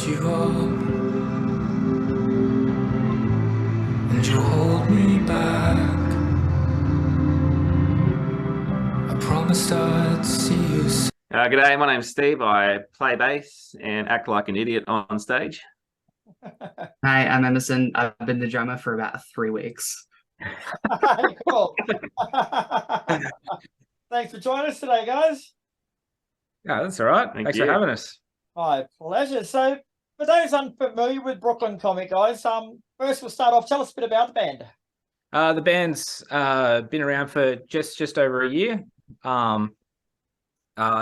you up and you hold me back. I promised I'd see you soon. G'day, my name's Steve. I play bass and act like an idiot on stage. Hi, I'm Emerson. I've been the drummer for about 3 weeks. Cool. Thanks for joining us today, guys. Yeah, that's all right. Thank Thanks you. for having us. My pleasure. So, for those unfamiliar with Brooklyn Comic, guys, first we'll start off. Tell us a bit about the band. The band's been around for just over a year. I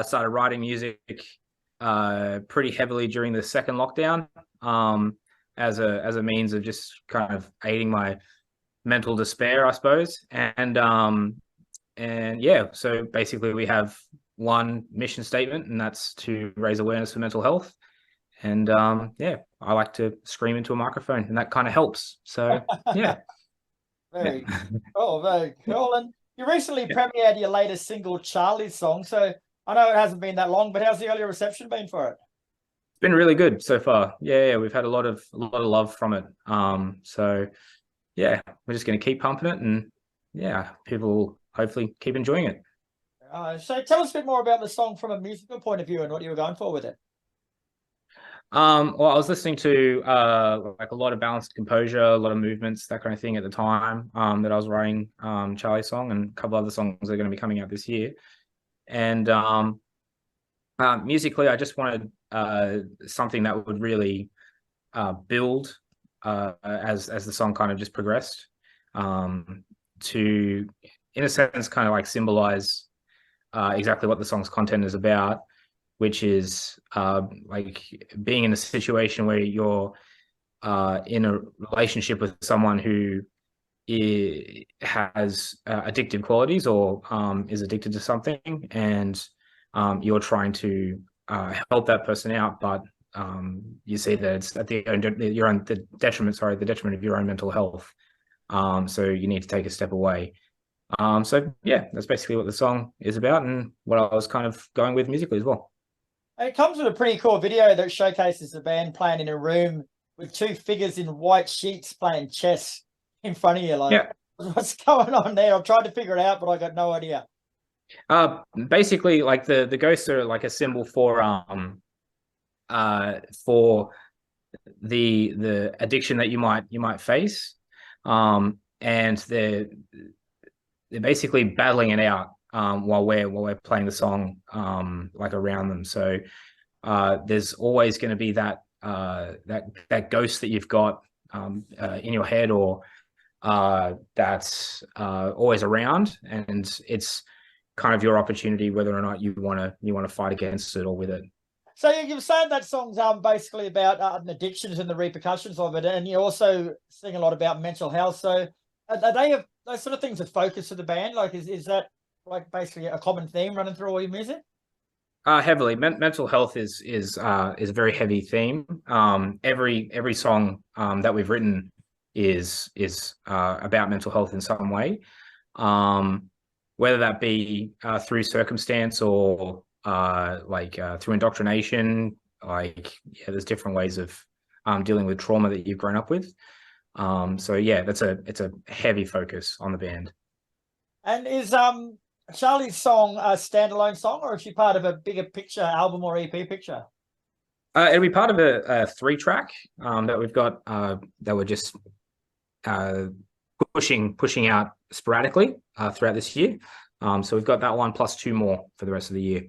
started writing music pretty heavily during the second lockdown as a means of just kind of aiding my mental despair, I suppose. And yeah, so basically we have one mission statement, and that's to raise awareness for mental health. And yeah, I like to scream into a microphone, and that kind of helps. So yeah. Very cool, very cool. And you recently premiered your latest single, Charlie's Song. So I know it hasn't been that long, but how's the early reception been for it? It's been really good so far. Yeah, we've had a lot of love from it. So yeah, we're just going to keep pumping it, and yeah, people will hopefully keep enjoying it. So tell us a bit more about the song from a musical point of view and what you were going for with it. Well, I was listening to like a lot of balanced composure, a lot of movements, that kind of thing at the time that I was writing Charlie's Song, and a couple other songs that are going to be coming out this year. And musically, I just wanted something that would really build as the song kind of just progressed, to, in a sense, kind of like symbolize exactly what the song's content is about, which is like being in a situation where you're in a relationship with someone who has addictive qualities, or is addicted to something, and you're trying to help that person out, but you see that it's at the detriment of your own mental health. So you need to take a step away. So yeah, that's basically what the song is about, and what I was kind of going with musically as well. It comes with a pretty cool video that showcases the band playing in a room with two figures in white sheets playing chess in front of you. Like, what's going on there? I've tried to figure it out, but I got no idea. Basically, like the ghosts are like a symbol for the addiction that you might face, and they're basically battling it out while we're playing the song like around them. So there's always going to be that ghost that you've got in your head, or that's always around, and it's kind of your opportunity whether or not you want to fight against it or with it. So you've said that song's basically about addictions and the repercussions of it, and you also sing a lot about mental health. So are they those sort of things a focus of the band? Like, is that like basically a common theme running through all your music? Heavily, mental health is a very heavy theme. Every song that we've written is about mental health in some way, whether that be through circumstance, or through indoctrination. There's different ways of dealing with trauma that you've grown up with. So yeah, it's a heavy focus on the band. And is Charlie's Song a standalone song, or is she part of a bigger picture, album or EP picture? It'll be part of a 3-track that we've got that we're just pushing out sporadically throughout this year. So we've got that one plus 2 more for the rest of the year.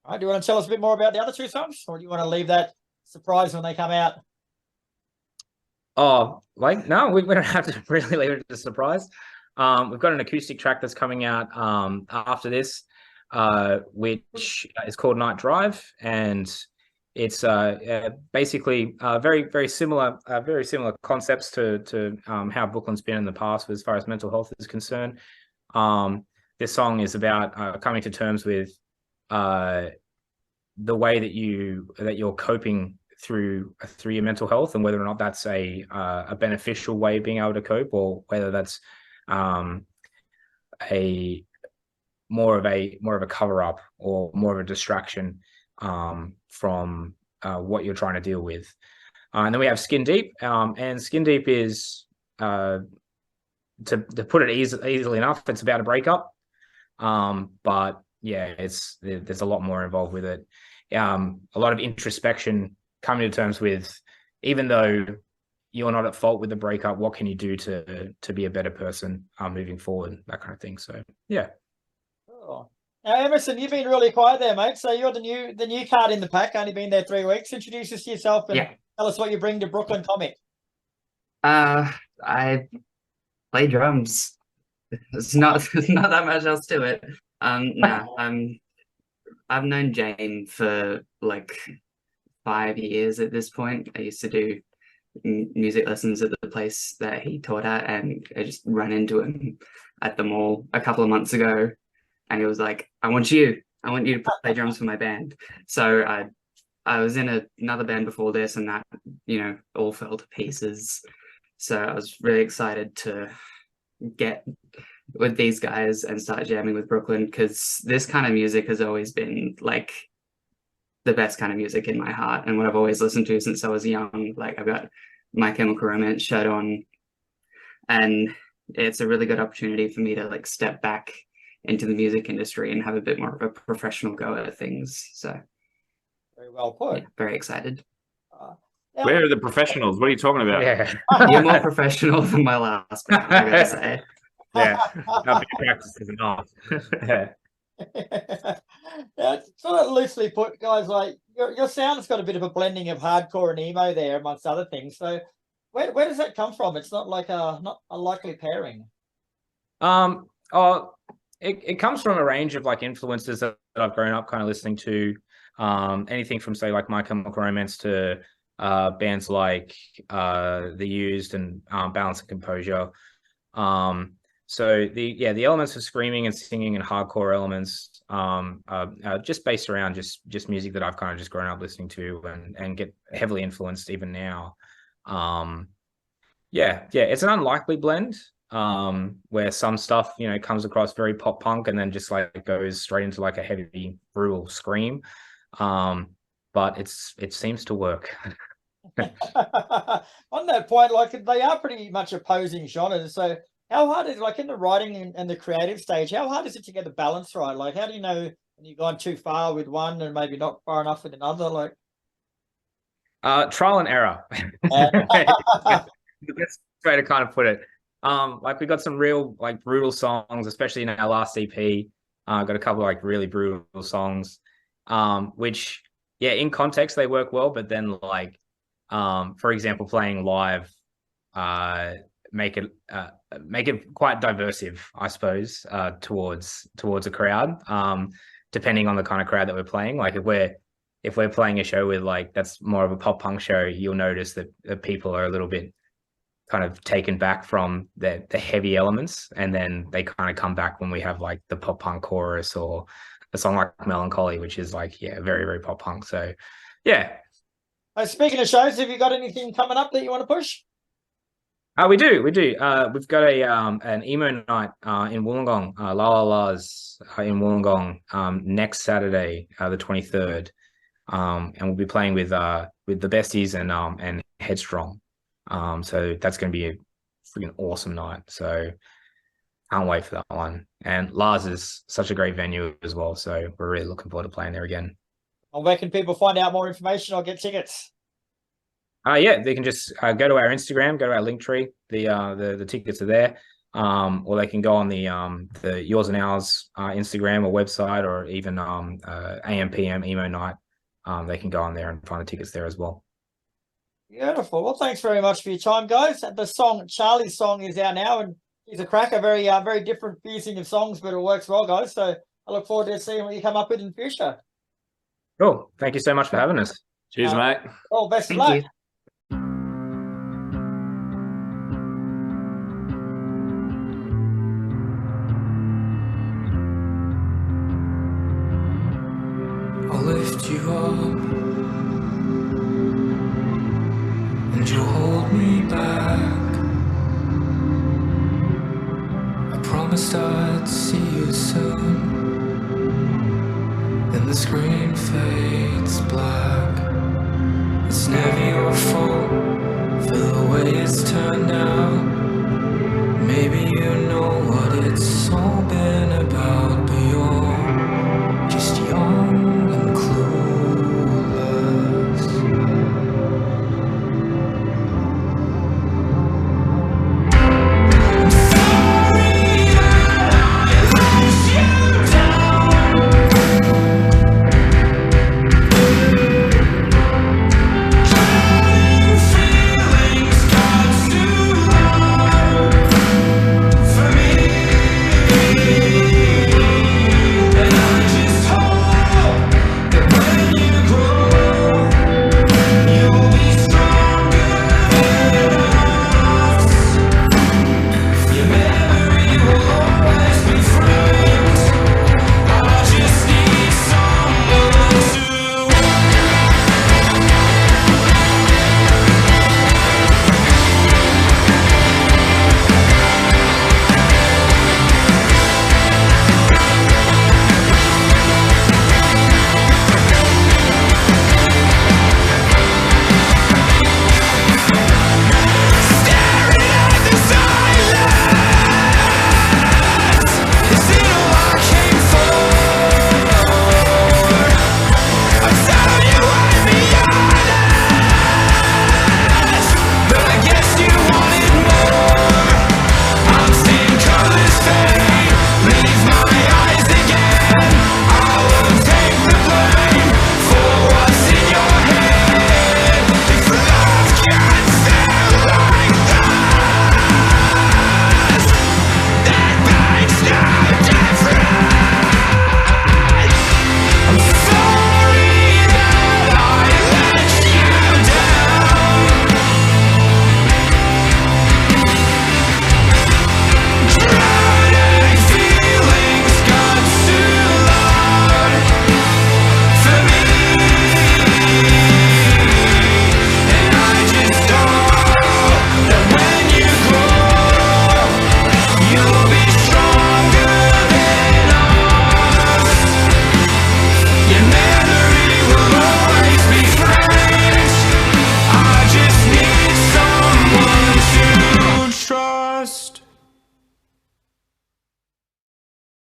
All right, do you want to tell us a bit more about the other 2 songs, or do you want to leave that surprise when they come out? Oh, no, we don't have to really leave it as a surprise. We've got an acoustic track that's coming out after this, which is called Night Drive, and it's basically very similar concepts to how Brooklyn's been in the past as far as mental health is concerned. This song is about coming to terms with the way that you're coping through your mental health, and whether or not that's a beneficial way of being able to cope, or whether that's a more of a cover up, or more of a distraction from what you're trying to deal with. And then we have Skin Deep, and Skin Deep is to put it easily enough, it's about a breakup. But yeah, there's a lot more involved with it. A lot of introspection, coming to terms with, even though you're not at fault with the breakup, what can you do to be a better person moving forward, that kind of thing. So yeah. Oh. Now, Emerson, you've been really quiet there, mate. So you're the new card in the pack. Only been there 3 weeks. Introduce us to yourself and tell us what you bring to Brooklyn Comic. I play drums. It's not that much else to it. I've known Jayme for like 5 years at this point. I used to do music lessons at the place that he taught at, and I just ran into him at the mall a couple of months ago, and he was like, I want you to play drums for my band. So I was in another band before this, and that, all fell to pieces. So I was really excited to get with these guys and start jamming with Brooklyn, because this kind of music has always been like the best kind of music in my heart, and what I've always listened to since I was young. Like, I've got My Chemical Romance shirt on, and it's a really good opportunity for me to like step back into the music industry and have a bit more of a professional go at things. So very well put. Yeah, very excited. Where are the professionals? What are you talking about? Yeah. You're more professional than my last band, I gotta say. Yeah, our big practice is enough. Yeah. Yeah, sort of loosely put, guys. Like your sound's got a bit of a blending of hardcore and emo there, amongst other things. So, where does that come from? It's not like not a likely pairing. It comes from a range of like influences that I've grown up kind of listening to. Anything from, say, like My Chemical Romance to bands like The Used and Balance and Composure. So the elements of screaming and singing and hardcore elements are just based around just music that I've kind of just grown up listening to and get heavily influenced even now. It's an unlikely blend where some stuff comes across very pop punk and then just like goes straight into like a heavy brutal scream. But it seems to work. On that point, like, they are pretty much opposing genres. So how hard is, like, in the writing and the creative stage, how hard is it to get the balance right? Like, how do you know when you've gone too far with one and maybe not far enough with another? Like, trial and error. The best way to kind of put it. Like, we got some real like brutal songs, especially in our last EP. Got a couple of like really brutal songs, which in context they work well, but then like for example, playing live make it quite diversive, I suppose, towards a crowd, depending on the kind of crowd that we're playing. Like, if we're playing a show with like that's more of a pop punk show, you'll notice that the people are a little bit kind of taken back from the heavy elements, and then they kind of come back when we have like the pop punk chorus or a song like Melancholy, which is like very, very pop punk. So yeah. Speaking of shows, have you got anything coming up that you want to push? We do. We've got an emo night in Woolongong, La La La's in Wollongong next Saturday, the 23rd, and we'll be playing with the Besties and Headstrong. So that's going to be a freaking awesome night. So can't wait for that one. And Lars is such a great venue as well, so we're really looking forward to playing there again. And where can people find out more information or get tickets? They can just go to our Instagram, go to our link tree. The tickets are there, or they can go on the Yours and Ours Instagram or website, or even AM/PM emo night. They can go on there and find the tickets there as well. Beautiful. Well, thanks very much for your time, guys. The song, Charlie's song, is out now, and he's a cracker. Very very different fusing of songs, but it works well, guys. So I look forward to seeing what you come up with in the future. Cool. Thank you so much for having us. Cheers, mate. Well, best of luck. Thank you. I'll lift you up and you'll hold me back. I promised I'd see you soon. Then the screen fades black. it's never your fault for the way it's turned out. Maybe you know what it's all been